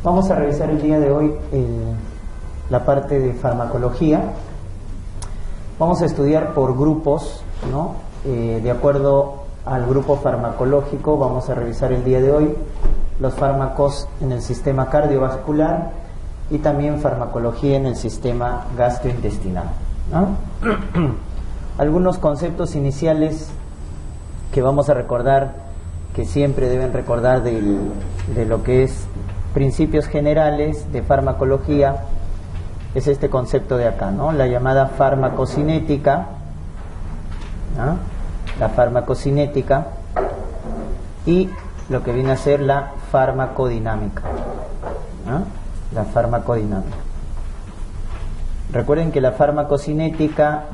Vamos a revisar el día de hoy la parte de farmacología. Vamos a estudiar por grupos, ¿no? De acuerdo al grupo farmacológico, vamos a revisar el día de hoy los fármacos en el sistema cardiovascular y también farmacología en el sistema gastrointestinal, ¿no? Algunos conceptos iniciales que vamos a recordar, que siempre deben recordar de lo que es principios generales de farmacología, es este concepto de acá, ¿no? La llamada farmacocinética, ¿no? La farmacocinética y lo que viene a ser la farmacodinámica, ¿no? La farmacodinámica. Recuerden que la farmacocinética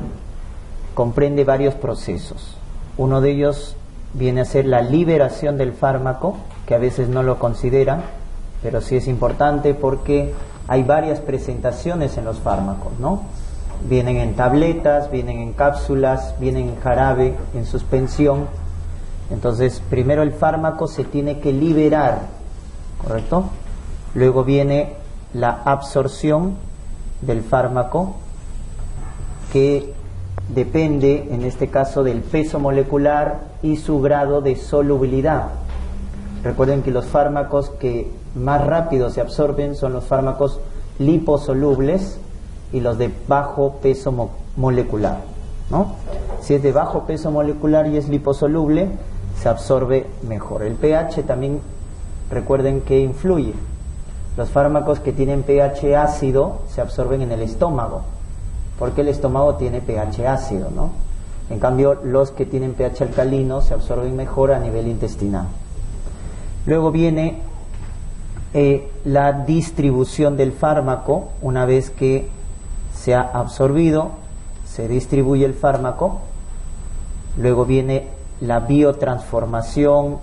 comprende varios procesos. Uno de ellos viene a ser la liberación del fármaco, que a veces no lo consideran, pero sí es importante porque hay varias presentaciones en los fármacos, ¿no? Vienen en tabletas, vienen en cápsulas, vienen en jarabe, en suspensión. Entonces, primero el fármaco se tiene que liberar, ¿correcto? Luego viene la absorción del fármaco, que depende, en este caso, del peso molecular y su grado de solubilidad. Recuerden que los fármacos que más rápido se absorben son los fármacos liposolubles y los de bajo peso molecular, ¿no? Si es de bajo peso molecular y es liposoluble, se absorbe mejor. El pH también, recuerden que influye. Los fármacos que tienen pH ácido se absorben en el estómago, porque el estómago tiene pH ácido, ¿no? En cambio, los que tienen pH alcalino se absorben mejor a nivel intestinal. Luego viene la distribución del fármaco. Una vez que se ha absorbido, se distribuye el fármaco. Luego viene la biotransformación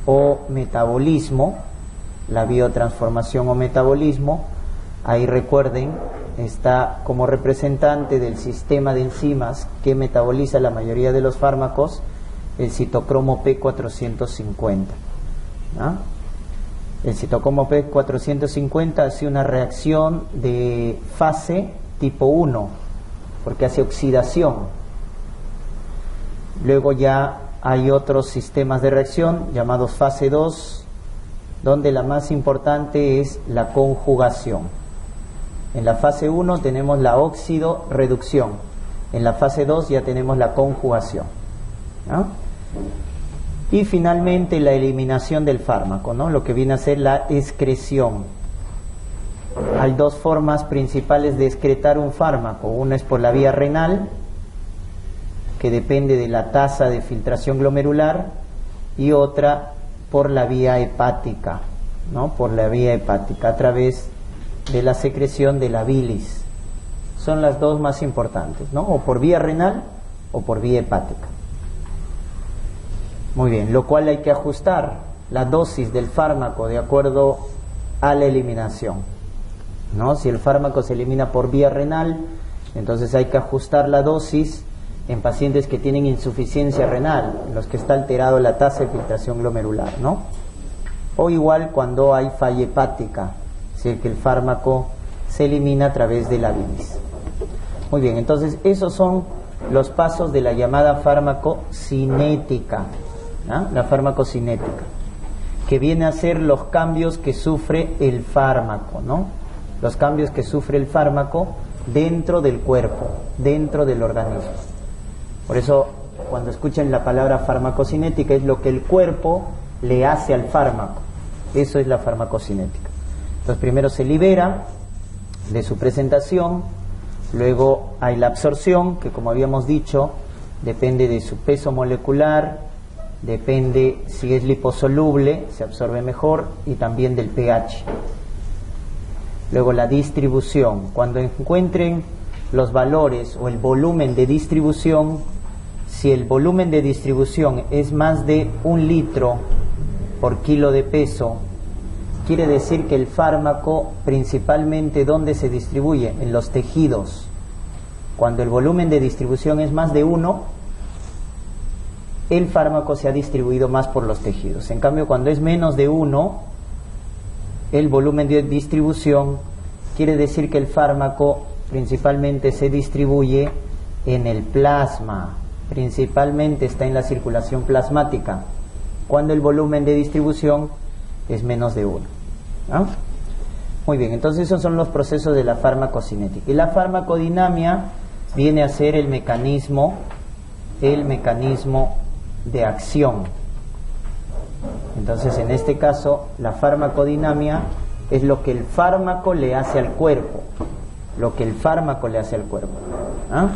o metabolismo. La biotransformación o metabolismo, ahí recuerden, está como representante del sistema de enzimas que metaboliza la mayoría de los fármacos, el citocromo P450, ¿no? El citocromo P450 hace una reacción de fase tipo 1, porque hace oxidación. Luego ya hay otros sistemas de reacción llamados fase 2, donde la más importante es la conjugación. En la fase 1 tenemos la óxido-reducción. En la fase 2 ya tenemos la conjugación, ¿no? Y finalmente la eliminación del fármaco, ¿no? Lo que viene a ser la excreción. Hay dos formas principales de excretar un fármaco. Una es por la vía renal, que depende de la tasa de filtración glomerular, y otra por la vía hepática, ¿no? Por la vía hepática, a través de la secreción de la bilis. Son las dos más importantes, ¿no? O por vía renal o por vía hepática. Muy bien, lo cual hay que ajustar la dosis del fármaco de acuerdo a la eliminación, ¿no? Si el fármaco se elimina por vía renal, entonces hay que ajustar la dosis en pacientes que tienen insuficiencia renal, en los que está alterado la tasa de filtración glomerular, ¿no? O igual cuando hay falla hepática, es decir, que el fármaco se elimina a través de la bilis. Muy bien, entonces esos son los pasos de la llamada farmacocinética, ¿no? La farmacocinética, que viene a ser los cambios que sufre el fármaco, ¿no? Los cambios que sufre el fármaco dentro del cuerpo, dentro del organismo. Por eso, cuando escuchen la palabra farmacocinética, es lo que el cuerpo le hace al fármaco. Eso es la farmacocinética. Entonces, primero se libera de su presentación, luego hay la absorción, que como habíamos dicho, depende de su peso molecular, depende si es liposoluble, se absorbe mejor, y también del pH. Luego la distribución. Cuando encuentren los valores o el volumen de distribución, si el volumen de distribución es más de 1 litro por kilo de peso, quiere decir que el fármaco principalmente, ¿dónde se distribuye? En los tejidos. Cuando el volumen de distribución es más de 1, el fármaco se ha distribuido más por los tejidos. En cambio, cuando es menos de 1, el volumen de distribución quiere decir que el fármaco principalmente se distribuye en el plasma, principalmente está en la circulación plasmática, cuando el volumen de distribución es menos de 1. ¿No? Muy bien, entonces esos son los procesos de la farmacocinética. Y la farmacodinamia viene a ser el mecanismo de acción. Entonces, en este caso, la farmacodinamia es lo que el fármaco le hace al cuerpo. Lo que el fármaco le hace al cuerpo. ¿Ah?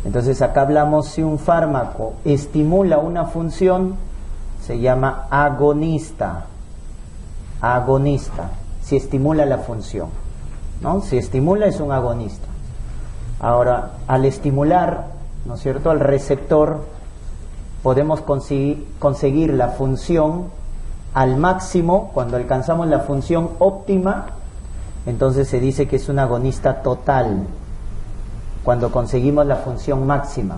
Entonces, acá hablamos si un fármaco estimula una función, se llama agonista. Agonista. Si estimula la función, ¿no? Si estimula es un agonista. Ahora, al estimular, ¿no es cierto?, al receptor, podemos conseguir la función al máximo. Cuando alcanzamos la función óptima, entonces se dice que es un agonista total, cuando conseguimos la función máxima.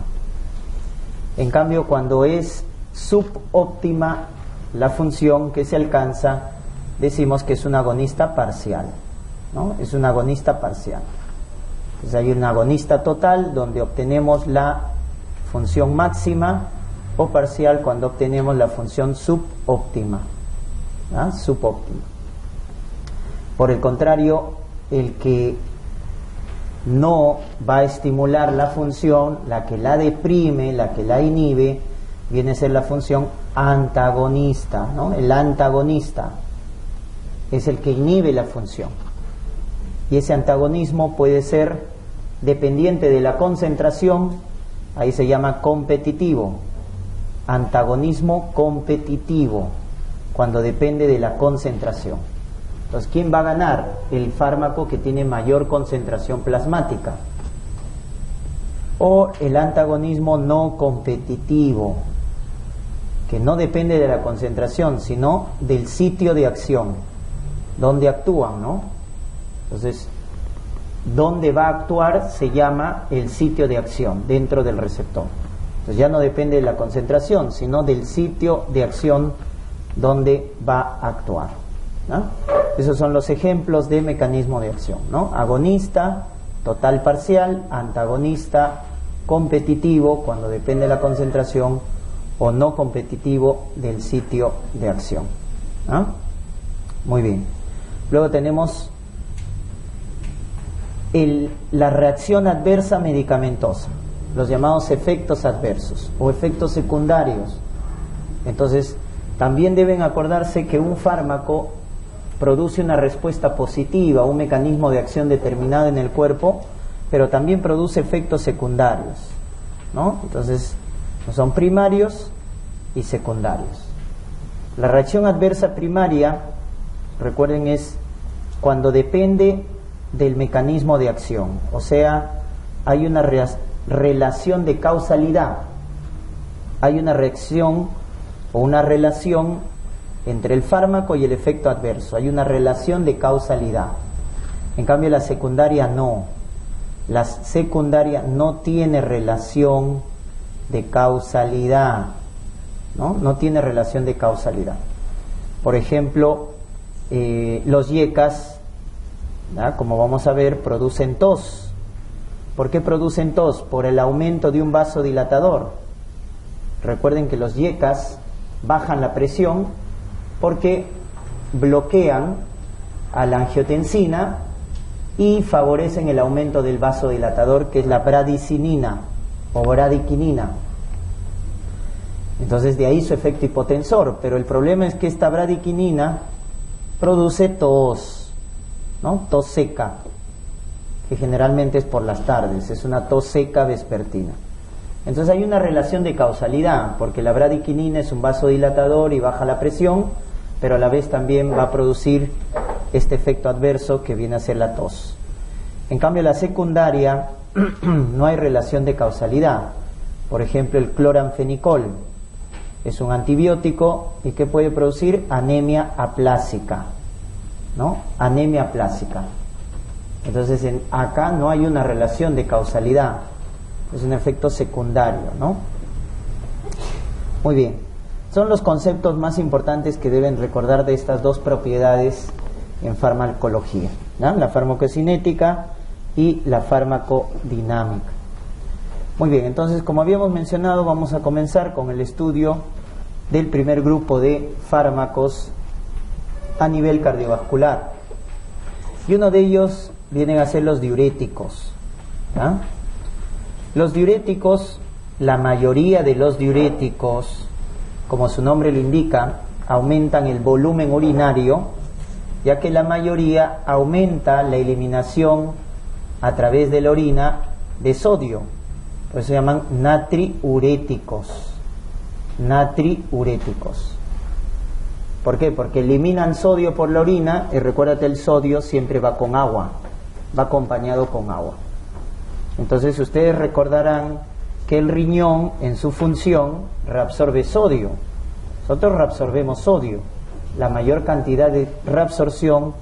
En cambio, cuando es subóptima la función que se alcanza, decimos que es un agonista parcial, ¿no? Es un agonista parcial. Entonces hay un agonista total donde obtenemos la función máxima, o parcial cuando obtenemos la función subóptima. ¿Ah? Subóptima. Por el contrario, el que no va a estimular la función, la que la deprime, la que la inhibe, viene a ser la función antagonista, ¿no? El antagonista es el que inhibe la función. Y ese antagonismo puede ser dependiente de la concentración, ahí se llama competitivo. Antagonismo competitivo, cuando depende de la concentración. Entonces, ¿quién va a ganar? El fármaco que tiene mayor concentración plasmática. O el antagonismo no competitivo, que no depende de la concentración, sino del sitio de acción, donde actúan, ¿no? Entonces, donde va a actuar se llama el sitio de acción dentro del receptor. Entonces ya no depende de la concentración, sino del sitio de acción donde va a actuar, ¿no? Esos son los ejemplos de mecanismo de acción, ¿no? Agonista, total parcial; antagonista, competitivo, cuando depende de la concentración; o no competitivo, del sitio de acción, ¿no? Muy bien. Luego tenemos la reacción adversa medicamentosa, los llamados efectos adversos o efectos secundarios. Entonces, también deben acordarse que un fármaco produce una respuesta positiva, un mecanismo de acción determinado en el cuerpo, pero también produce efectos secundarios, ¿no? Entonces, son primarios y secundarios. La reacción adversa primaria, recuerden, es cuando depende del mecanismo de acción, o sea, hay una relación de causalidad, hay una reacción o una relación entre el fármaco y el efecto adverso, hay una relación de causalidad. En cambio, la secundaria no. La secundaria no tiene relación de causalidad, ¿no? No tiene relación de causalidad. Por ejemplo, los yecas, ¿ya?, como vamos a ver, producen tos. ¿Por qué producen tos? Por el aumento de un vasodilatador. Recuerden que los yecas bajan la presión porque bloquean a la angiotensina y favorecen el aumento del vasodilatador, que es la bradicinina o bradiquinina. Entonces, de ahí su efecto hipotensor. Pero el problema es que esta bradiquinina produce tos, ¿no? Tos seca, que generalmente es por las tardes, es una tos seca vespertina. Entonces hay una relación de causalidad, porque la bradiquinina es un vasodilatador y baja la presión, pero a la vez también va a producir este efecto adverso que viene a ser la tos. En cambio, la secundaria no hay relación de causalidad. Por ejemplo, el cloranfenicol es un antibiótico y que puede producir anemia aplásica, ¿no? Anemia aplásica. Entonces, acá no hay una relación de causalidad, es un efecto secundario, ¿no? Muy bien. Son los conceptos más importantes que deben recordar de estas dos propiedades en farmacología, ¿no? La farmacocinética y la farmacodinámica. Muy bien, entonces, como habíamos mencionado, vamos a comenzar con el estudio del primer grupo de fármacos a nivel cardiovascular. Y uno de ellos vienen a ser los diuréticos, ¿no? Los diuréticos, la mayoría de los diuréticos, como su nombre lo indica, aumentan el volumen urinario, ya que la mayoría aumenta la eliminación a través de la orina de sodio. Por eso se llaman natriuréticos. Natriuréticos. ¿Por qué? Porque eliminan sodio por la orina, y recuérdate, el sodio siempre va con agua, va acompañado con agua. Entonces ustedes recordarán que el riñón en su función reabsorbe sodio. Nosotros reabsorbemos sodio. La mayor cantidad de reabsorción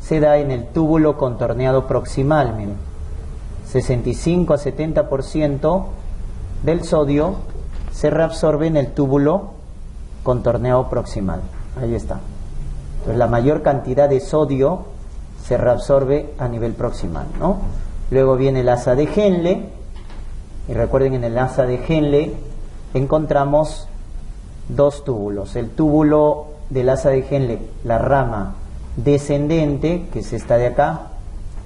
se da en el túbulo contorneado proximal, miren. 65 a 70% del sodio se reabsorbe en el túbulo contorneado proximal. Ahí está. Entonces, la mayor cantidad de sodio se reabsorbe a nivel proximal, ¿no? Luego viene el asa de Henle, y recuerden, en el asa de Henle encontramos dos túbulos. El túbulo del asa de Henle, la rama descendente, que es esta de acá,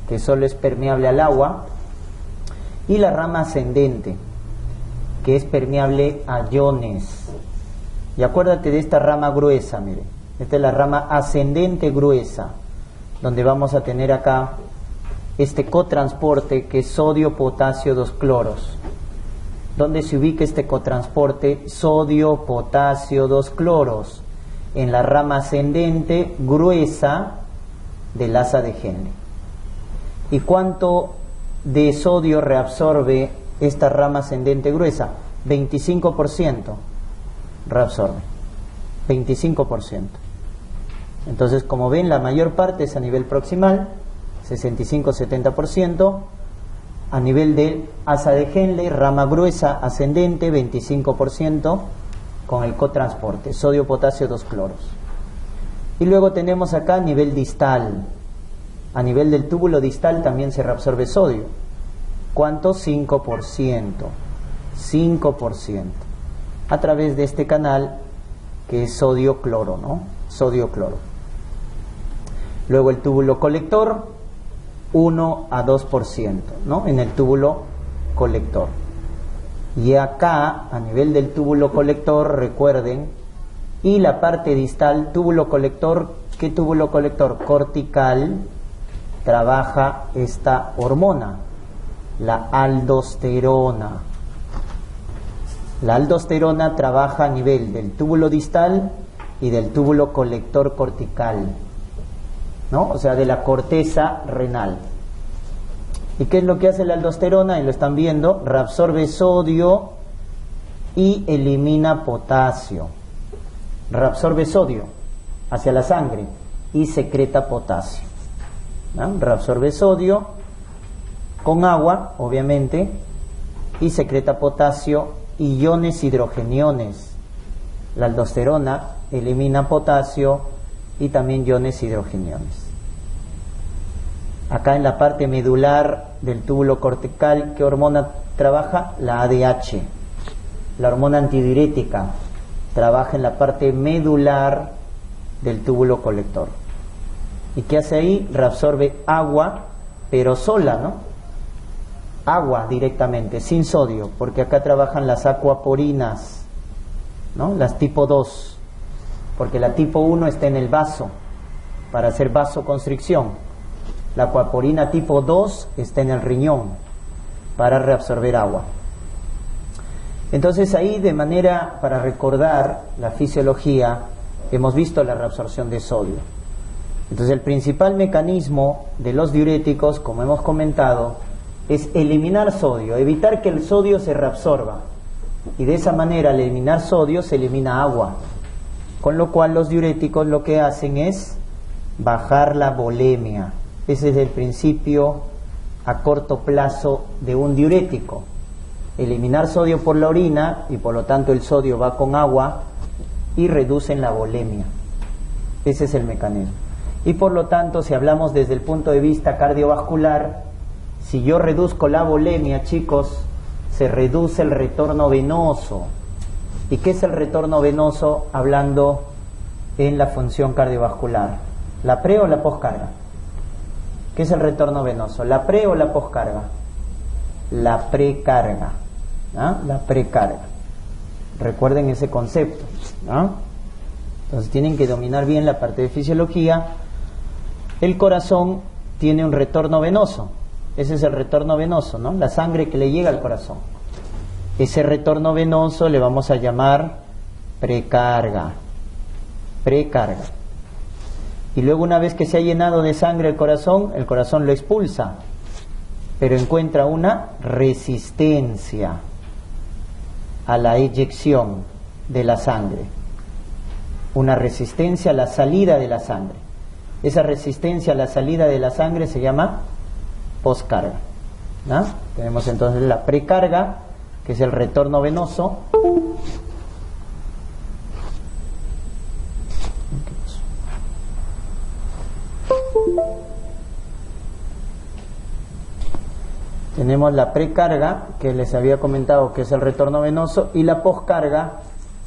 que solo es permeable al agua, y la rama ascendente, que es permeable a iones. Y acuérdate de esta rama gruesa, mire, esta es la rama ascendente gruesa, donde vamos a tener acá este cotransporte que es sodio, potasio, 2 cloros. ¿Dónde se ubica este cotransporte? Sodio, potasio, 2 cloros, en la rama ascendente gruesa del asa de Henle. ¿Y cuánto de sodio reabsorbe esta rama ascendente gruesa? 25% reabsorbe, 25%. Entonces, como ven, la mayor parte es a nivel proximal, 65-70%, a nivel del asa de Henle, rama gruesa ascendente, 25%, con el cotransporte, sodio, potasio, 2 cloros. Y luego tenemos acá a nivel distal. A nivel del túbulo distal también se reabsorbe sodio. ¿Cuánto? 5%. 5%. A través de este canal que es sodio-cloro, ¿no? Sodio-cloro. Luego el túbulo colector, 1 a 2%, ¿no? En el túbulo colector. Y acá, a nivel del túbulo colector, recuerden, y la parte distal, túbulo colector, ¿qué túbulo colector? Cortical, trabaja esta hormona, la aldosterona. La aldosterona trabaja a nivel del túbulo distal y del túbulo colector cortical, ¿no? O sea, de la corteza renal. ¿Y qué es lo que hace la aldosterona? Y lo están viendo, reabsorbe sodio y elimina potasio. Reabsorbe sodio hacia la sangre y secreta potasio, ¿no? Reabsorbe sodio con agua, obviamente, y secreta potasio y iones hidrogeniones. La aldosterona elimina potasio y también iones hidrogeniones. Acá en la parte medular del túbulo cortical, ¿qué hormona trabaja? La ADH, la hormona antidiurética, trabaja en la parte medular del túbulo colector. ¿Y qué hace ahí? Reabsorbe agua, pero sola, ¿no? Agua directamente, sin sodio, porque acá trabajan las acuaporinas, ¿no? Las tipo 2, porque la tipo 1 está en el vaso, para hacer vasoconstricción. La acuaporina tipo 2 está en el riñón, para reabsorber agua. Entonces ahí, de manera, para recordar la fisiología, hemos visto la reabsorción de sodio. Entonces el principal mecanismo de los diuréticos, como hemos comentado, es eliminar sodio, evitar que el sodio se reabsorba. Y de esa manera, al eliminar sodio, se elimina agua. Con lo cual los diuréticos lo que hacen es bajar la volemia. Ese es el principio a corto plazo de un diurético. Eliminar sodio por la orina, y por lo tanto el sodio va con agua y reducen la volemia. Ese es el mecanismo. Y por lo tanto, si hablamos desde el punto de vista cardiovascular, si yo reduzco la volemia, chicos, se reduce el retorno venoso. ¿Y qué es el retorno venoso hablando en la función cardiovascular? ¿La pre o la poscarga? ¿Qué es el retorno venoso? ¿La pre o la poscarga? La precarga. ¿Ah? La precarga. Recuerden ese concepto. ¿Ah? Entonces tienen que dominar bien la parte de fisiología. El corazón tiene un retorno venoso. Ese es el retorno venoso, ¿no? La sangre que le llega al corazón. Ese retorno venoso le vamos a llamar precarga. Precarga. Y luego, una vez que se ha llenado de sangre el corazón lo expulsa, pero encuentra una resistencia a la eyección de la sangre, una resistencia a la salida de la sangre. Esa resistencia a la salida de la sangre se llama poscarga, ¿no? Tenemos entonces la precarga, que es el retorno venoso. Tenemos la precarga, que les había comentado que es el retorno venoso, y la poscarga,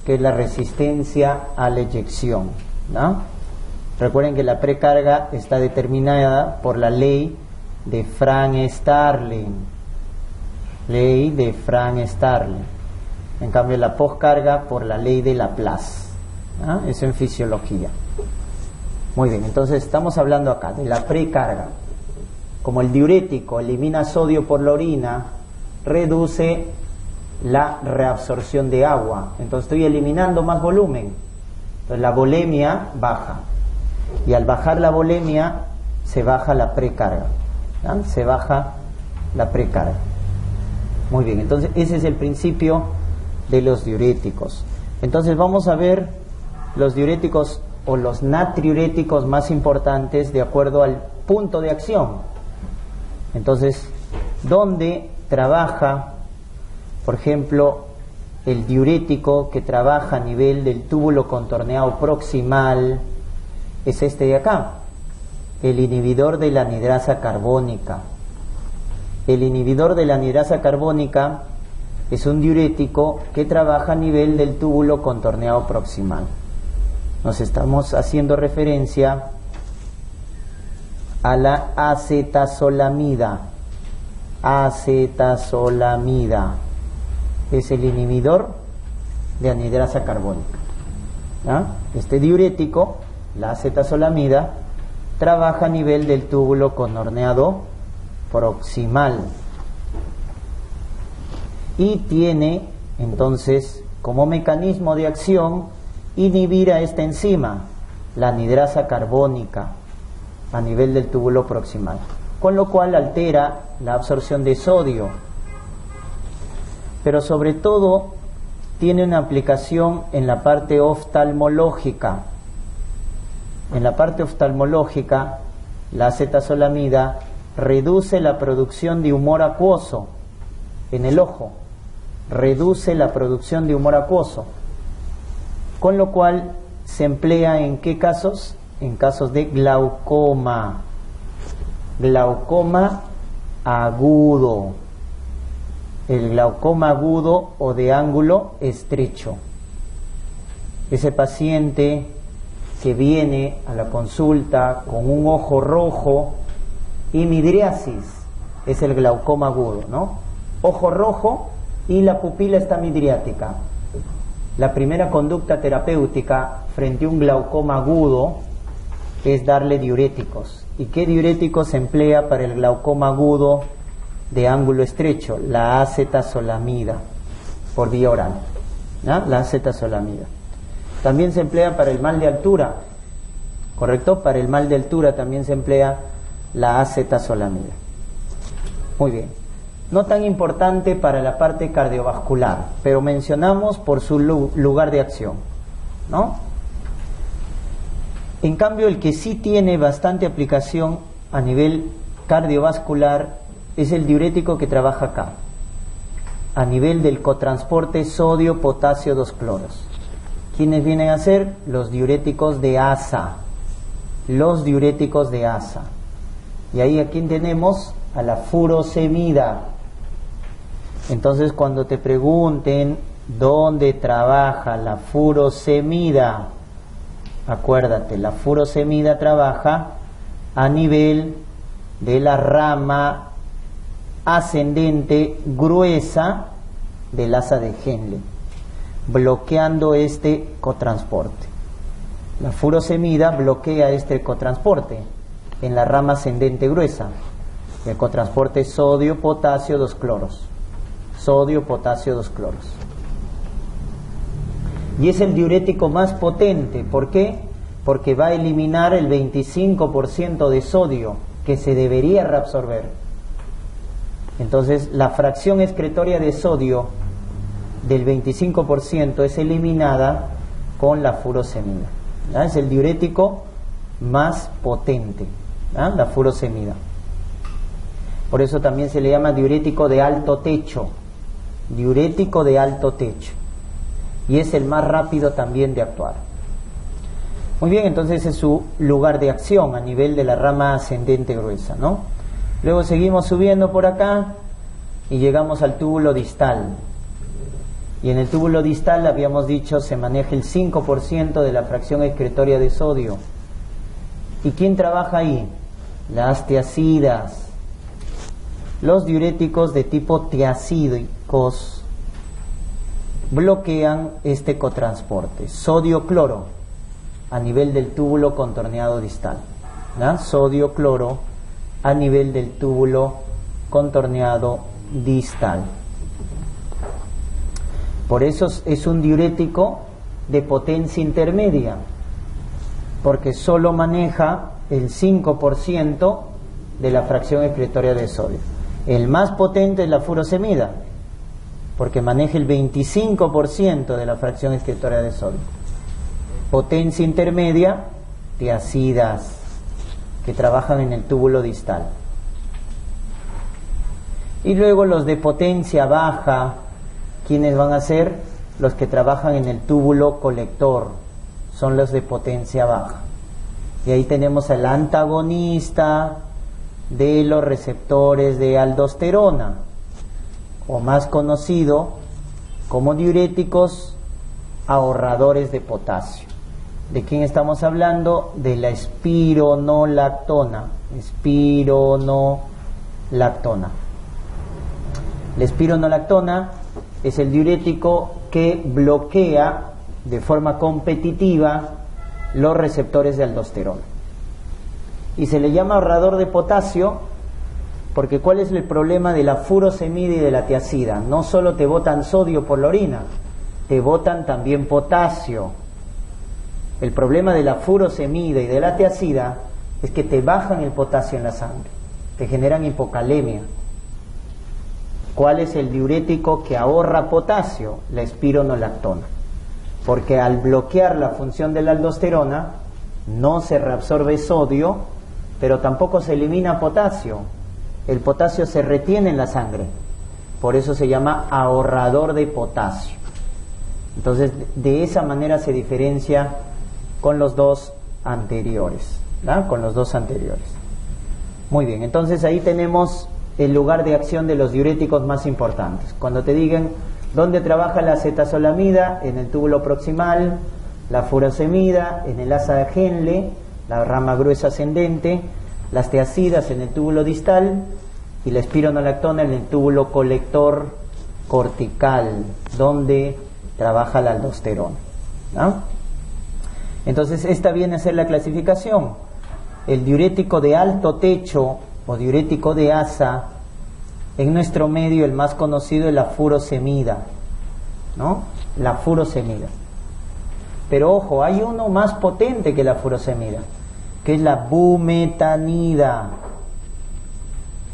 que es la resistencia a la eyección, ¿no? Recuerden que la precarga está determinada por la ley de Frank-Starling. Ley de Frank-Starling. En cambio, la poscarga por la ley de Laplace. ¿Ah? Eso en fisiología. Muy bien, entonces estamos hablando acá de la precarga. Como el diurético elimina sodio por la orina, reduce la reabsorción de agua. Entonces estoy eliminando más volumen. Entonces la volemia baja. Y al bajar la volemia, se baja la precarga. ¿Ah? Se baja la precarga. Muy bien, entonces ese es el principio de los diuréticos. Entonces vamos a ver los diuréticos o los natriuréticos más importantes de acuerdo al punto de acción. Entonces, ¿dónde trabaja, por ejemplo, el diurético que trabaja a nivel del túbulo contorneado proximal? Es este de acá, el inhibidor de la anidrasa carbónica. El inhibidor de la anidrasa carbónica es un diurético que trabaja a nivel del túbulo contorneado proximal. Nos estamos haciendo referencia a la acetazolamida. Acetazolamida es el inhibidor de anidrasa carbónica. ¿Ah? Este diurético, la acetazolamida, trabaja a nivel del túbulo contorneado proximal y tiene entonces como mecanismo de acción inhibir a esta enzima, la anidrasa carbónica, a nivel del túbulo proximal, con lo cual altera la absorción de sodio, pero sobre todo tiene una aplicación en la parte oftalmológica. En la parte oftalmológica, la acetazolamida reduce la producción de humor acuoso en el ojo, reduce la producción de humor acuoso, con lo cual se emplea ¿en qué casos? En casos de glaucoma, glaucoma agudo, el glaucoma agudo o de ángulo estrecho. Ese paciente que viene a la consulta con un ojo rojo y midriasis, es el glaucoma agudo, ¿no? Ojo rojo y la pupila está midriática. La primera conducta terapéutica frente a un glaucoma agudo es darle diuréticos. ¿Y qué diurético se emplea para el glaucoma agudo de ángulo estrecho? La acetazolamida, por vía oral, ¿no? La acetazolamida. También se emplea para el mal de altura, ¿correcto? Para el mal de altura también se emplea la acetazolamida. Muy bien. No tan importante para la parte cardiovascular, pero mencionamos por su lugar de acción, ¿no? En cambio, el que sí tiene bastante aplicación a nivel cardiovascular es el diurético que trabaja acá, a nivel del cotransporte sodio-potasio 2 cloros. ¿Quiénes vienen a ser? Los diuréticos de asa. Los diuréticos de asa. Y ahí aquí tenemos a la furosemida. Entonces cuando te pregunten dónde trabaja la furosemida, acuérdate, la furosemida trabaja a nivel de la rama ascendente gruesa del asa de Henle, bloqueando este cotransporte. La furosemida bloquea este cotransporte en la rama ascendente gruesa. El cotransporte es sodio, potasio, 2 cloros. Sodio, potasio, 2 cloros. Y es el diurético más potente. ¿Por qué? Porque va a eliminar el 25% de sodio que se debería reabsorber. Entonces, la fracción excretoria de sodio del 25% es eliminada con la furosemida. ¿Ya? Es el diurético más potente, ¿ya? La furosemida. Por eso también se le llama diurético de alto techo. Diurético de alto techo. Y es el más rápido también de actuar. Muy bien, entonces es su lugar de acción a nivel de la rama ascendente gruesa, ¿no? Luego seguimos subiendo por acá y llegamos al túbulo distal. Y en el túbulo distal, habíamos dicho, se maneja el 5% de la fracción excretoria de sodio. ¿Y quién trabaja ahí? Las tiacidas. Los diuréticos de tipo tiacídicos bloquean este cotransporte. Sodio-cloro a nivel del túbulo contorneado distal. ¿Ya? Sodio-cloro a nivel del túbulo contorneado distal. Por eso es un diurético de potencia intermedia, porque solo maneja el 5% de la fracción excretoria de sodio. El más potente es la furosemida, porque maneja el 25% de la fracción excretoria de sodio. Potencia intermedia, tiacidas, que trabajan en el túbulo distal. Y luego los de potencia baja, ¿quiénes van a ser? Los que trabajan en el túbulo colector, son los de potencia baja. Y ahí tenemos al antagonista de los receptores de aldosterona, o más conocido como diuréticos ahorradores de potasio. ¿De quién estamos hablando? De la espironolactona. Espironolactona. La espironolactona es el diurético que bloquea de forma competitiva los receptores de aldosterona. Y se le llama ahorrador de potasio porque ¿cuál es el problema de la furosemida y de la tiacida? No solo te botan sodio por la orina, te botan también potasio. El problema de la furosemida y de la tiacida es que te bajan el potasio en la sangre, te generan hipocalemia. ¿Cuál es el diurético que ahorra potasio? La espironolactona. Porque al bloquear la función de la aldosterona, no se reabsorbe sodio, pero tampoco se elimina potasio. El potasio se retiene en la sangre. Por eso se llama ahorrador de potasio. Entonces, de esa manera se diferencia con los dos anteriores. ¿verdad? Con los dos anteriores. Muy bien, entonces ahí tenemos el lugar de acción de los diuréticos más importantes. Cuando te digan dónde trabaja la acetazolamida, en el túbulo proximal, la furosemida en el asa de Henle, la rama gruesa ascendente, las tiacidas en el túbulo distal y la espironolactona en el túbulo colector cortical, donde trabaja la aldosterona. ¿no? Entonces esta viene a ser la clasificación. El diurético de alto techo o diurético de asa, en nuestro medio el más conocido es la furosemida, ¿no? La furosemida. Pero ojo, hay uno más potente que la furosemida, que es la bumetanida.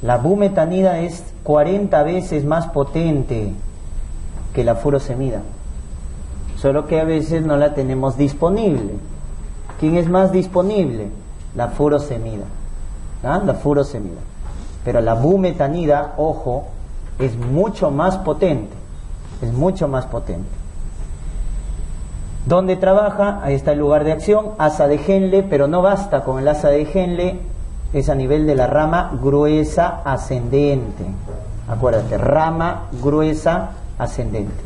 La bumetanida es 40 veces más potente que la furosemida, solo que a veces no la tenemos disponible. ¿Quién es más disponible? La furosemida. ¿Ah? La furosemida. Pero la bumetanida, ojo, es mucho más potente. Es mucho más potente. ¿Dónde trabaja? Ahí está el lugar de acción, asa de Henle, pero no basta con el asa de Henle, es a nivel de la rama gruesa ascendente. Acuérdate, rama gruesa ascendente.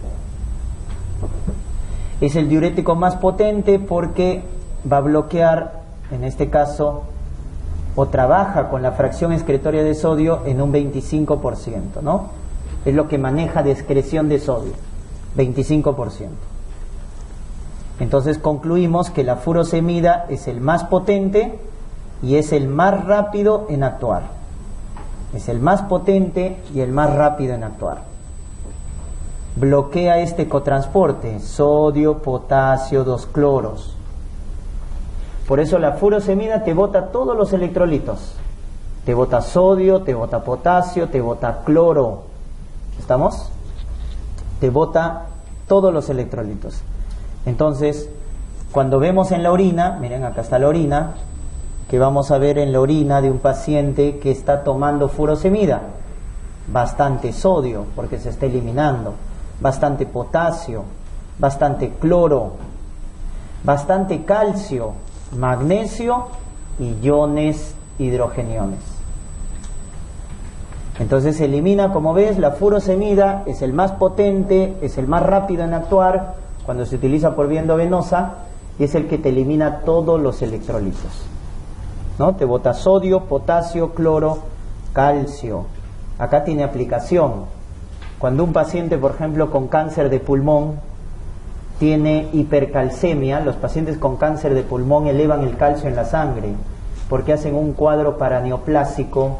Es el diurético más potente porque va a bloquear, en este caso, o trabaja con la fracción excretoria de sodio en un 25%, ¿no? Es lo que maneja de excreción de sodio, 25%. Entonces concluimos que la furosemida es el más potente y es el más rápido en actuar. Es el más potente y el más rápido en actuar. Bloquea este cotransporte, sodio, potasio, 2 cloros. Por eso la furosemida te bota todos los electrolitos. Te bota sodio, te bota potasio, te bota cloro. ¿Estamos? Te bota todos los electrolitos. Entonces, cuando vemos en la orina, miren, acá está la orina, que vamos a ver en la orina de un paciente que está tomando furosemida, bastante sodio, porque se está eliminando, bastante potasio, bastante cloro, bastante calcio, magnesio y iones hidrogeniones. Entonces se elimina, como ves, la furosemida es el más potente, es el más rápido en actuar cuando se utiliza por vía endovenosa y es el que te elimina todos los electrolitos, ¿no? Te bota sodio, potasio, cloro, calcio. Acá tiene aplicación. Cuando un paciente, por ejemplo, con cáncer de pulmón tiene hipercalcemia, los pacientes con cáncer de pulmón elevan el calcio en la sangre porque hacen un cuadro paraneoplásico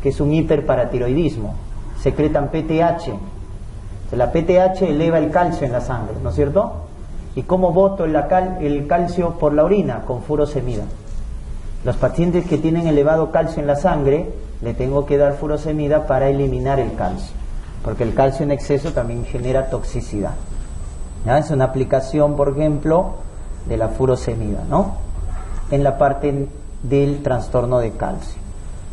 que es un hiperparatiroidismo, secretan PTH. La PTH eleva el calcio en la sangre, ¿no es cierto? ¿Y cómo boto el calcio por la orina? Con furosemida. Los pacientes que tienen elevado calcio en la sangre, le tengo que dar furosemida para eliminar el calcio, porque el calcio en exceso también genera toxicidad. ¿Ya? Es una aplicación, por ejemplo, de la furosemida, ¿no? En la parte del trastorno de calcio.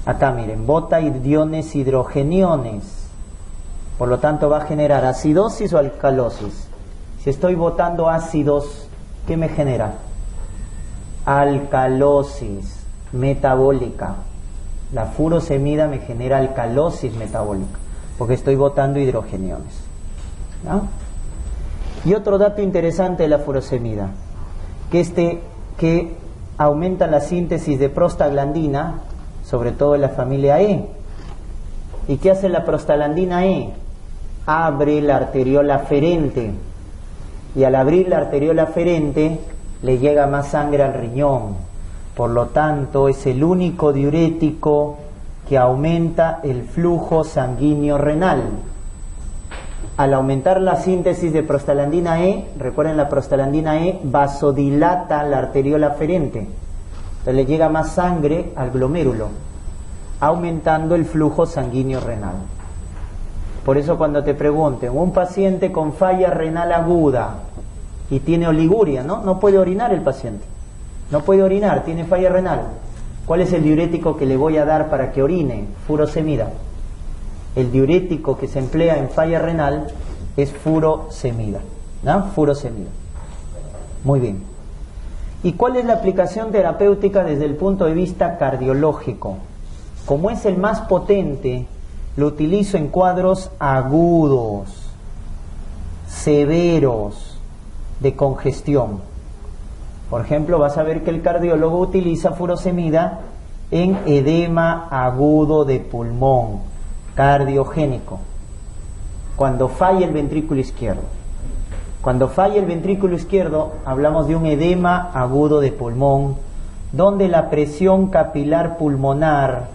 Acá miren, bota iones hidrogeniones. Por lo tanto va a generar acidosis o alcalosis. Si estoy botando ácidos, ¿qué me genera? Alcalosis metabólica. La furosemida me genera alcalosis metabólica porque estoy botando hidrogeniones, ¿no? Y otro dato interesante de la furosemida, que aumenta la síntesis de prostaglandina, sobre todo en la familia E. ¿Y qué hace la prostaglandina E? Abre la arteriola aferente, y al abrir la arteriola aferente le llega más sangre al riñón. Por lo tanto, es el único diurético que aumenta el flujo sanguíneo renal. Al aumentar la síntesis de prostaglandina E, recuerden, la prostaglandina E vasodilata la arteriola aferente, entonces le llega más sangre al glomérulo, aumentando el flujo sanguíneo renal. Por eso cuando te pregunten, un paciente con falla renal aguda y tiene oliguria, no puede orinar el paciente, no puede orinar, tiene falla renal, ¿cuál es el diurético que le voy a dar para que orine? Furosemida. El diurético que se emplea en falla renal es furosemida, ¿no? Furosemida. Muy bien. ¿Y cuál es la aplicación terapéutica desde el punto de vista cardiológico? Como es el más potente, lo utilizo en cuadros agudos, severos, de congestión. Por ejemplo, vas a ver que el cardiólogo utiliza furosemida en edema agudo de pulmón, cardiogénico, cuando falla el ventrículo izquierdo. Cuando falla el ventrículo izquierdo, hablamos de un edema agudo de pulmón, donde la presión capilar pulmonar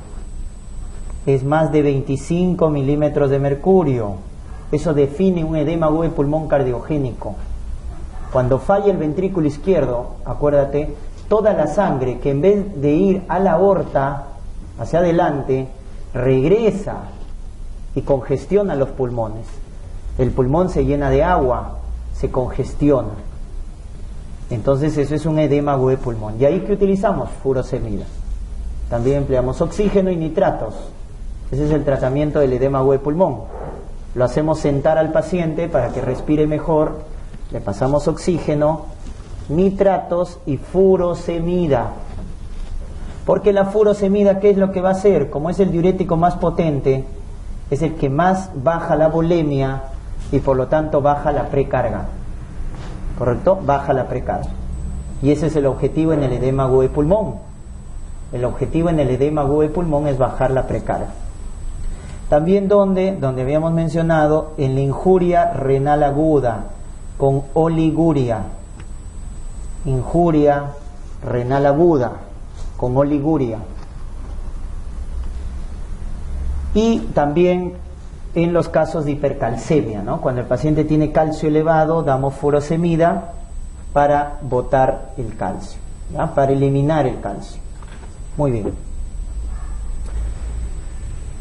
es más de 25 milímetros de mercurio. Eso define un edema agudo de pulmón cardiogénico. Cuando falla el ventrículo izquierdo, acuérdate, toda la sangre que en vez de ir a la aorta, hacia adelante, regresa y congestiona los pulmones. El pulmón se llena de agua, se congestiona. Entonces eso es un edema agudo de pulmón. ¿Y ahí qué utilizamos? Furosemida. También empleamos oxígeno y nitratos. Ese es el tratamiento del edema agudo de pulmón. Lo hacemos sentar al paciente para que respire mejor, le pasamos oxígeno nitratos y furosemida. Porque la furosemida, ¿qué es lo que va a hacer? Como es el diurético más potente, es el que más baja la volemia y por lo tanto baja la precarga. ¿Correcto? Baja la precarga. Y ese es el objetivo en el edema agudo de pulmón. El objetivo en el edema agudo de pulmón es bajar la precarga. También donde habíamos mencionado, en la injuria renal aguda con oliguria. Injuria renal aguda con oliguria. Y también en los casos de hipercalcemia, ¿no? Cuando el paciente tiene calcio elevado, damos furosemida para botar el calcio, ¿ya? Para eliminar el calcio. Muy bien.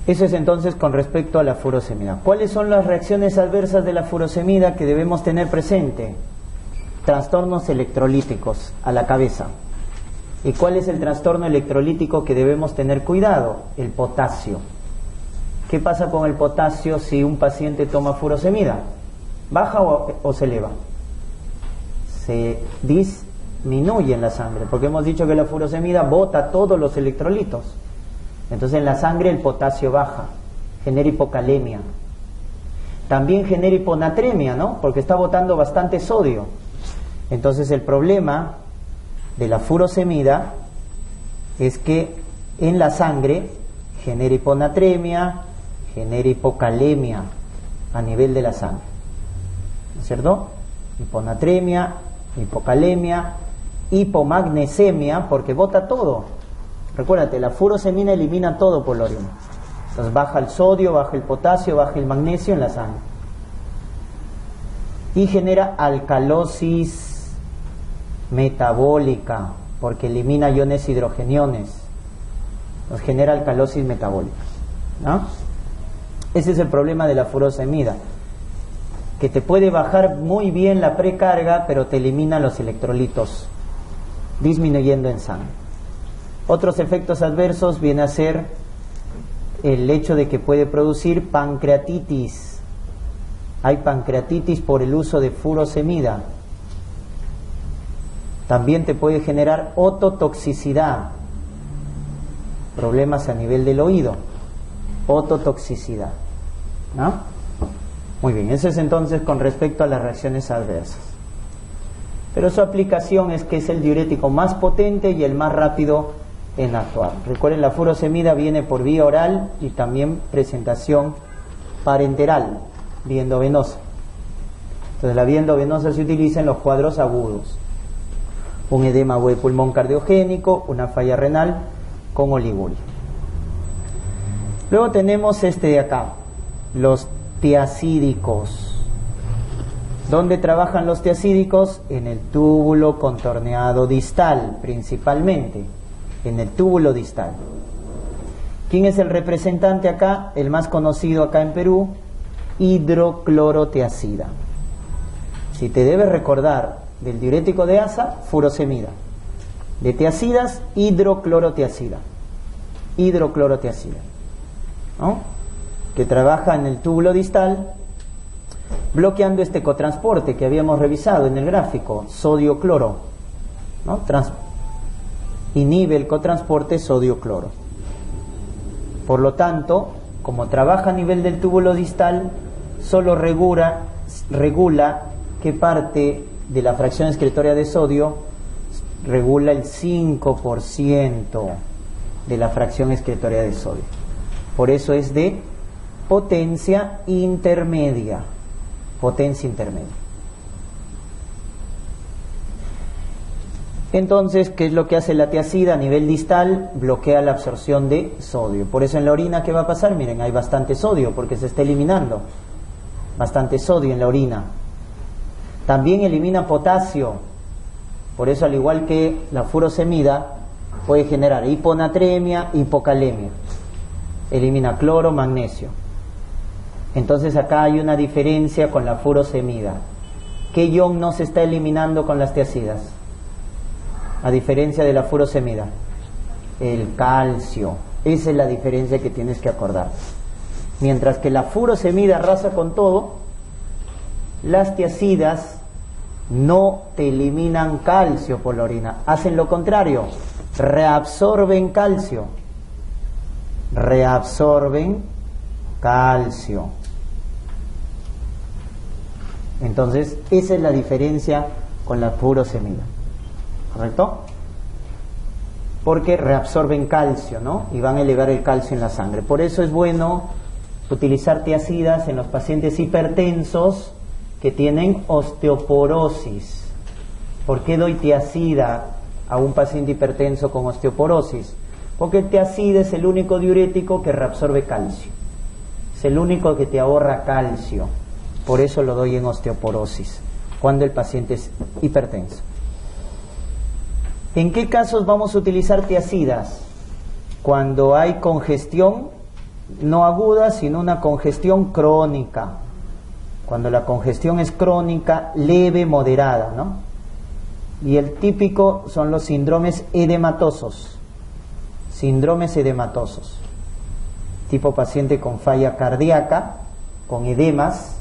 Eso es entonces con respecto a la furosemida. ¿Cuáles son las reacciones adversas de la furosemida que debemos tener presente? Trastornos electrolíticos a la cabeza. ¿Y cuál es el trastorno electrolítico que debemos tener cuidado? El potasio. ¿Qué pasa con el potasio si un paciente toma furosemida? ¿Baja o se eleva? Se disminuye en la sangre, porque hemos dicho que la furosemida bota todos los electrolitos. Entonces en la sangre el potasio baja, genera hipocalemia. También genera hiponatremia, ¿no? Porque está botando bastante sodio. Entonces el problema de la furosemida es que en la sangre genera hiponatremia, genera hipocalemia a nivel de la sangre, ¿no es cierto? Hiponatremia, hipocalemia, hipomagnesemia, porque bota todo. Recuérdate, la furosemida elimina todo por la orina. Entonces baja el sodio, baja el potasio, baja el magnesio en la sangre. Y genera alcalosis metabólica, porque elimina iones hidrogeniones. Nos genera alcalosis metabólica, ¿no? Ese es el problema de la furosemida, que te puede bajar muy bien la precarga, pero te elimina los electrolitos, disminuyendo en sangre. Otros efectos adversos viene a ser el hecho de que puede producir pancreatitis. Hay pancreatitis por el uso de furosemida. También te puede generar ototoxicidad, problemas a nivel del oído, ototoxicidad, ¿no? Muy bien, eso es entonces con respecto a las reacciones adversas. Pero su aplicación es que es el diurético más potente y el más rápido en actuar. Recuerden, la furosemida viene por vía oral y también presentación parenteral, vía endovenosa. Entonces la vía endovenosa se utiliza en los cuadros agudos. Un edema agudo de pulmón cardiogénico, una falla renal con oliguria. Luego tenemos este de acá, los tiacídicos. ¿Dónde trabajan los tiacídicos? En el túbulo contorneado distal, principalmente, en el túbulo distal. ¿Quién es el representante acá? El más conocido acá en Perú, hidroclorotiazida. Si te debes recordar del diurético de asa, furosemida. De tiacidas, hidroclorotiazida. Hidroclorotiazida, ¿no? Que trabaja en el túbulo distal, bloqueando este cotransporte que habíamos revisado en el gráfico, sodio-cloro, ¿no? Inhibe el cotransporte sodio-cloro. Por lo tanto, como trabaja a nivel del túbulo distal, solo regula qué parte de la fracción excretoria de sodio regula el 5% de la fracción excretoria de sodio. Por eso es de potencia intermedia. Potencia intermedia. Entonces, ¿qué es lo que hace la tiacida a nivel distal? Bloquea la absorción de sodio. Por eso en la orina, ¿qué va a pasar? Miren, hay bastante sodio porque se está eliminando. Bastante sodio en la orina. También elimina potasio. Por eso, al igual que la furosemida, puede generar hiponatremia, hipocalemia. Elimina cloro, magnesio. Entonces acá hay una diferencia con la furosemida. ¿Qué ion no se está eliminando con las tiacidas? A diferencia de la furosemida, el calcio. Esa es la diferencia que tienes que acordar. Mientras que la furosemida arrasa con todo, las tiacidas no te eliminan calcio por la orina, hacen lo contrario, reabsorben calcio. Reabsorben calcio. Entonces, esa es la diferencia con la furosemida. ¿Correcto? Porque reabsorben calcio, ¿no? Y van a elevar el calcio en la sangre. Por eso es bueno utilizar tiacidas en los pacientes hipertensos que tienen osteoporosis. ¿Por qué doy tiacida a un paciente hipertenso con osteoporosis? Porque el tiacida es el único diurético que reabsorbe calcio. Es el único que te ahorra calcio. Por eso lo doy en osteoporosis, cuando el paciente es hipertenso. ¿En qué casos vamos a utilizar tiacidas? Cuando hay congestión, no aguda, sino una congestión crónica. Cuando la congestión es crónica, leve, moderada, ¿no? Y el típico son los síndromes edematosos. Síndromes edematosos. Tipo paciente con falla cardíaca, con edemas.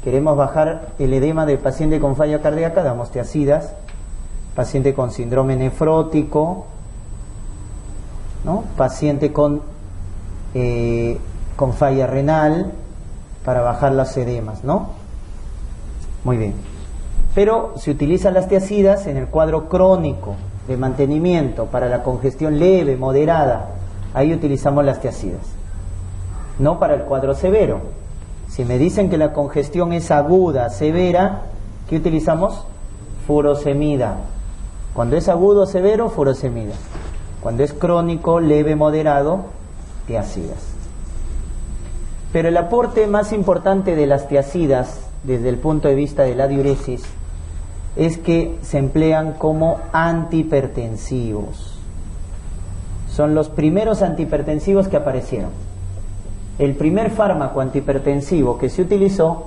Queremos bajar el edema del paciente con falla cardíaca, damos tiacidas. Paciente con síndrome nefrótico, ¿no? Paciente con falla renal, para bajar los edemas, ¿no? Muy bien. Pero se utilizan las tiacidas en el cuadro crónico de mantenimiento para la congestión leve, moderada. Ahí utilizamos las tiacidas. No para el cuadro severo. Si me dicen que la congestión es aguda, severa, ¿qué utilizamos? Furosemida. Cuando es agudo o severo, furosemida. Cuando es crónico, leve, moderado, tiacidas. Pero el aporte más importante de las tiacidas, desde el punto de vista de la diuresis, es que se emplean como antihipertensivos. Son los primeros antihipertensivos que aparecieron. El primer fármaco antihipertensivo que se utilizó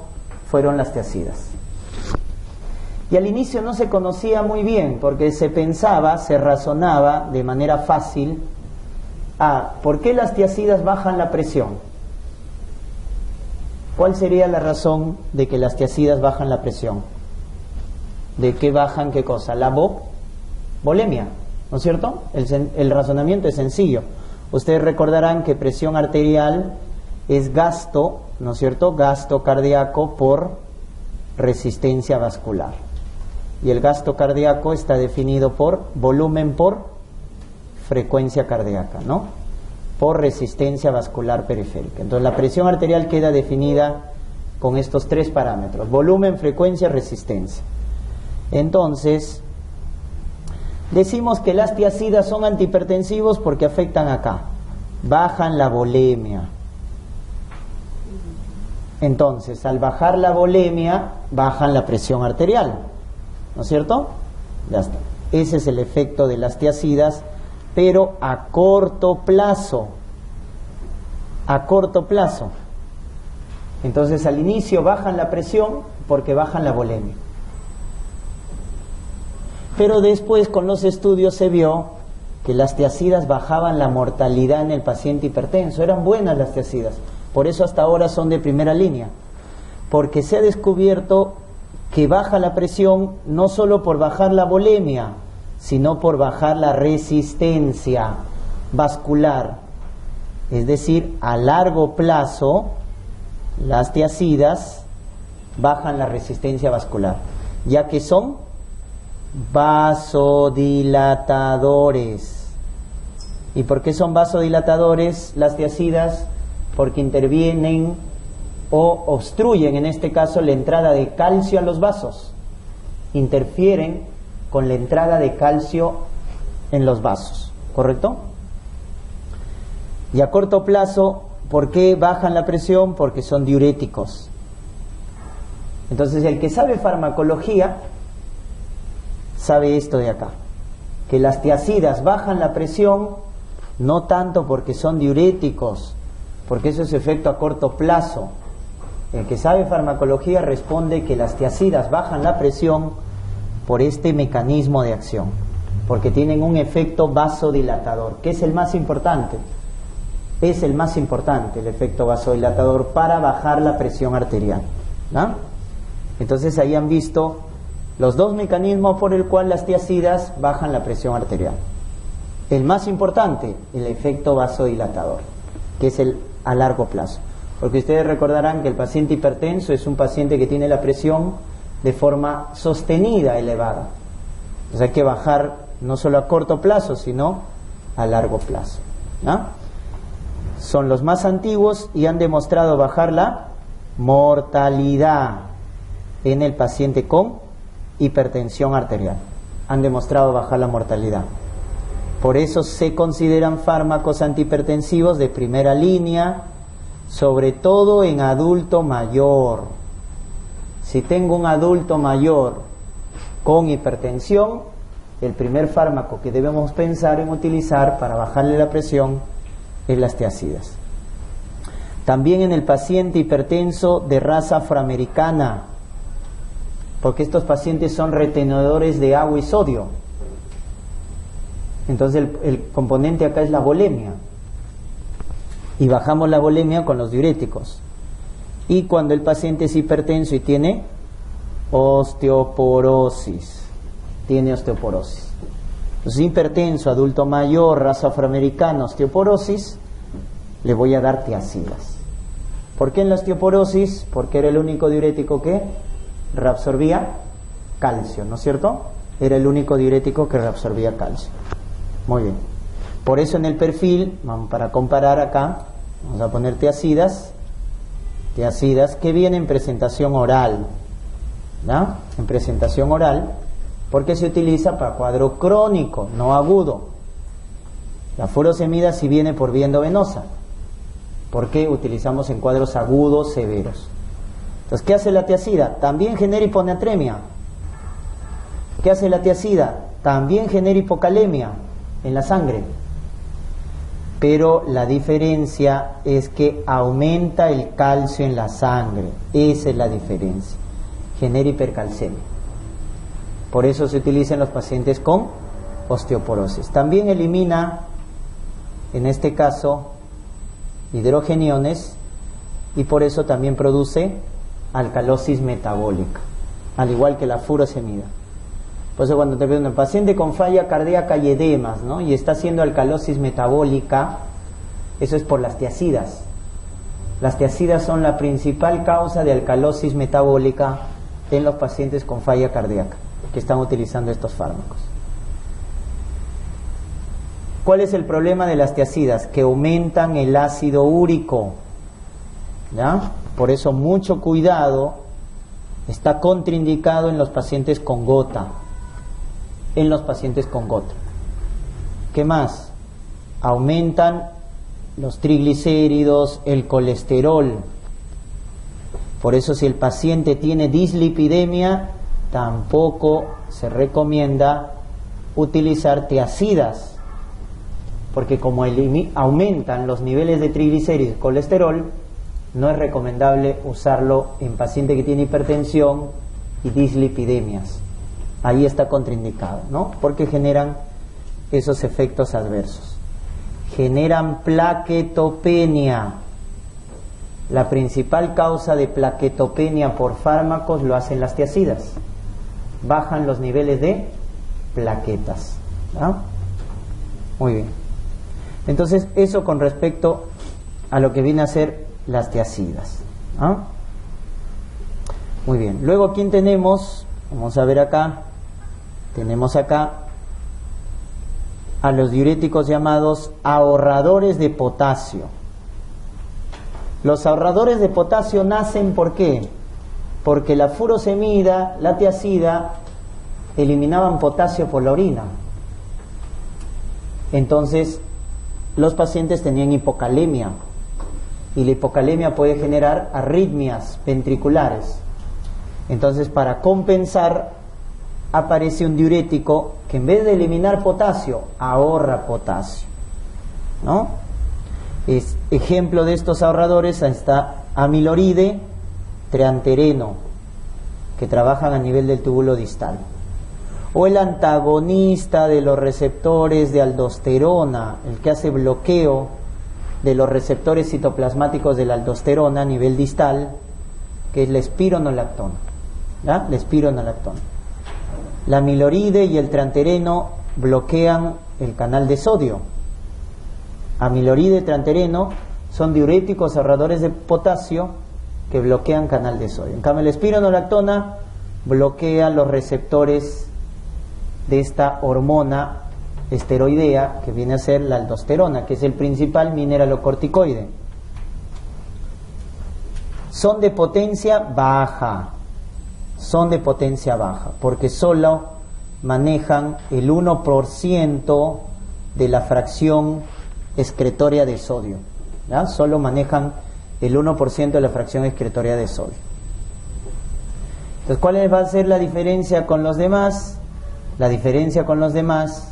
fueron las tiacidas. Y al inicio no se conocía muy bien, porque se pensaba, se razonaba de manera fácil, ¿por qué las tiacidas bajan la presión? ¿Cuál sería la razón de que las tiacidas bajan la presión? ¿De qué bajan qué cosa? La volemia, ¿no es cierto? El razonamiento es sencillo. Ustedes recordarán que presión arterial es gasto, ¿no es cierto? Gasto cardíaco por resistencia vascular. Y el gasto cardíaco está definido por volumen por frecuencia cardíaca, ¿no? Por resistencia vascular periférica. Entonces la presión arterial queda definida con estos tres parámetros: volumen, frecuencia, resistencia. Entonces decimos que las tiacidas son antihipertensivos porque afectan acá, bajan la volemia. Entonces al bajar la volemia bajan la presión arterial, ¿no es cierto? Ya está. Ese es el efecto de las tiacidas, pero a corto plazo. A corto plazo. Entonces al inicio bajan la presión porque bajan la volemia. Pero después con los estudios se vio que las tiacidas bajaban la mortalidad en el paciente hipertenso. Eran buenas las tiacidas. Por eso hasta ahora son de primera línea. Porque se ha descubierto que baja la presión no solo por bajar la volemia, sino por bajar la resistencia vascular. Es decir, a largo plazo, las tiacidas bajan la resistencia vascular, ya que son vasodilatadores. ¿Y por qué son vasodilatadores las tiacidas? Porque intervienen o obstruyen, en este caso, la entrada de calcio a los vasos. Interfieren con la entrada de calcio en los vasos, ¿correcto? Y a corto plazo, ¿por qué bajan la presión? Porque son diuréticos. Entonces el que sabe farmacología sabe esto de acá, que las tiacidas bajan la presión no tanto porque son diuréticos, porque eso es efecto a corto plazo. El que sabe farmacología responde que las tiacidas bajan la presión por este mecanismo de acción, porque tienen un efecto vasodilatador, que es el más importante. Es el más importante el efecto vasodilatador para bajar la presión arterial, ¿no? Entonces ahí han visto Los dos mecanismos por el cual las tiazidas bajan la presión arterial. El más importante, el efecto vasodilatador, que es el a largo plazo. Porque ustedes recordarán que el paciente hipertenso es un paciente que tiene la presión de forma sostenida elevada. Entonces hay que bajar no solo a corto plazo, sino a largo plazo, ¿no? Son los más antiguos y han demostrado bajar la mortalidad en el paciente con hipertensión arterial. Han demostrado bajar la mortalidad. Por eso se consideran fármacos antihipertensivos de primera línea, sobre todo en adulto mayor. Si tengo un adulto mayor con hipertensión, el primer fármaco que debemos pensar en utilizar para bajarle la presión es las tiazidas. También en el paciente hipertenso de raza afroamericana, porque estos pacientes son retenedores de agua y sodio. Entonces el componente acá es la volemia. Y bajamos la volemia con los diuréticos. Y cuando el paciente es hipertenso y tiene osteoporosis. Entonces, hipertenso, adulto mayor, raza afroamericana, osteoporosis, le voy a dar tiazidas. ¿Por qué en la osteoporosis? Porque era el único diurético que reabsorbía calcio, ¿no es cierto? Era el único diurético que reabsorbía calcio. Muy bien. Por eso en el perfil, para comparar acá, vamos a poner tiazidas, que viene en presentación oral, ¿no? En presentación oral, porque se utiliza para cuadro crónico, no agudo. La furosemida sí viene por vía endovenosa, porque utilizamos en cuadros agudos severos. Entonces, ¿qué hace la tiazida? También genera hiponatremia. ¿Qué hace la tiazida? También genera hipocalemia en la sangre. Pero la diferencia es que aumenta el calcio en la sangre. Esa es la diferencia. Genera hipercalcemia. Por eso se utiliza en los pacientes con osteoporosis. También elimina, en este caso, hidrogeniones, y por eso también produce alcalosis metabólica, al igual que la furosemida. Por eso cuando te veo un paciente con falla cardíaca y edemas, ¿no?, y está haciendo alcalosis metabólica, eso es por las tiazidas. Las tiazidas son la principal causa de alcalosis metabólica en los pacientes con falla cardíaca que están utilizando estos fármacos. ¿Cuál es el problema de las tiazidas? Que aumentan el ácido úrico, ¿ya? Por eso mucho cuidado, está contraindicado en los pacientes con gota. En los pacientes con gota. ¿Qué más? Aumentan los triglicéridos, el colesterol. Por eso si el paciente tiene dislipidemia, tampoco se recomienda utilizar tiazidas, porque como aumentan los niveles de triglicéridos y colesterol, no es recomendable usarlo en paciente que tiene hipertensión y dislipidemias. Ahí está contraindicado, ¿no? Porque generan esos efectos adversos. Generan plaquetopenia. La principal causa de plaquetopenia por fármacos lo hacen las tiazidas. Bajan los niveles de plaquetas, ¿no? Muy bien. Entonces, eso con respecto a lo que viene a ser las tiazidas, ¿no? Muy bien. Luego, ¿quién tenemos? Vamos a ver acá. Tenemos acá a los diuréticos llamados ahorradores de potasio. Los ahorradores de potasio nacen ¿por qué? Porque la furosemida, la tiazida, eliminaban potasio por la orina. Entonces, los pacientes tenían hipocalemia. Y la hipocalemia puede generar arritmias ventriculares. Entonces, para compensar, aparece un diurético que en vez de eliminar potasio, ahorra potasio, ¿no? Ejemplo de estos ahorradores está amiloride, treantereno, que trabajan a nivel del túbulo distal. O el antagonista de los receptores de aldosterona, el que hace bloqueo de los receptores citoplasmáticos de la aldosterona a nivel distal, que es la espironolactona, ¿ya? La espironolactona. La amiloride y el trantereno bloquean el canal de sodio. Amiloride y trantereno son diuréticos ahorradores de potasio que bloquean canal de sodio. En cambio, la espironolactona bloquea los receptores de esta hormona esteroidea que viene a ser la aldosterona, que es el principal mineralocorticoide. Son de potencia baja, porque solo manejan el 1% de la fracción excretoria de sodio, ¿ya? Solo manejan el 1% de la fracción excretoria de sodio. Entonces, ¿cuál va a ser la diferencia con los demás? La diferencia con los demás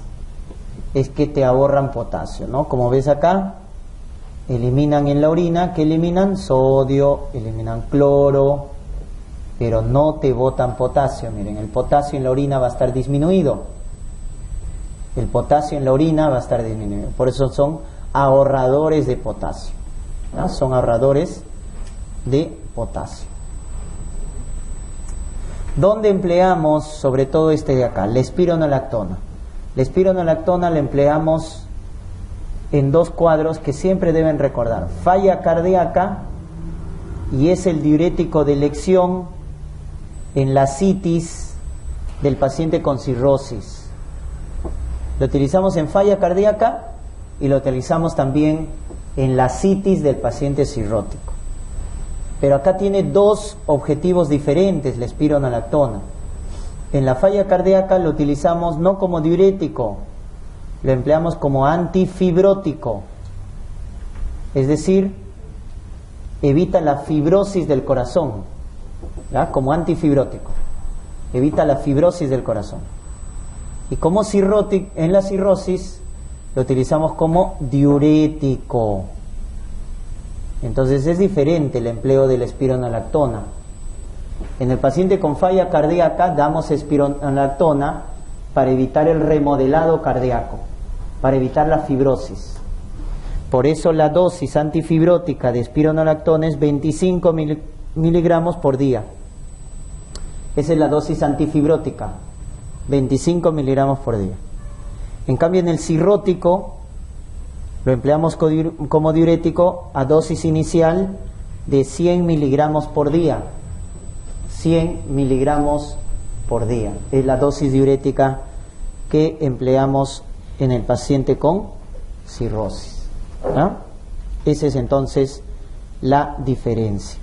es que te ahorran potasio, ¿no? Como ves acá, eliminan en la orina, que eliminan sodio, eliminan cloro, pero no te botan potasio. Miren, el potasio en la orina va a estar disminuido. El potasio en la orina va a estar disminuido. Por eso son ahorradores de potasio, ¿no? Son ahorradores de potasio. ¿Dónde empleamos sobre todo este de acá? La espironolactona. La espironolactona la empleamos en dos cuadros que siempre deben recordar: falla cardíaca, y es el diurético de elección en la citis del paciente con cirrosis. Lo utilizamos en falla cardíaca y lo utilizamos también en la citis del paciente cirrótico. Pero acá tiene dos objetivos diferentes la espironolactona. En la falla cardíaca lo utilizamos no como diurético, lo empleamos como antifibrótico, es decir, evita la fibrosis del corazón, ¿ya? Como antifibrótico, evita la fibrosis del corazón. Y como cirrótico, en la cirrosis lo utilizamos como diurético. Entonces es diferente el empleo de la espironolactona. En el paciente con falla cardíaca damos espironolactona para evitar el remodelado cardíaco, para evitar la fibrosis. Por eso la dosis antifibrótica de espironolactona es 25 miligramos por día. Esa es la dosis antifibrótica, 25 miligramos por día. En cambio, en el cirrótico lo empleamos como diurético a dosis inicial de 100 miligramos por día. 100 miligramos por día es la dosis diurética que empleamos en el paciente con cirrosis, ¿no? Esa es entonces la diferencia.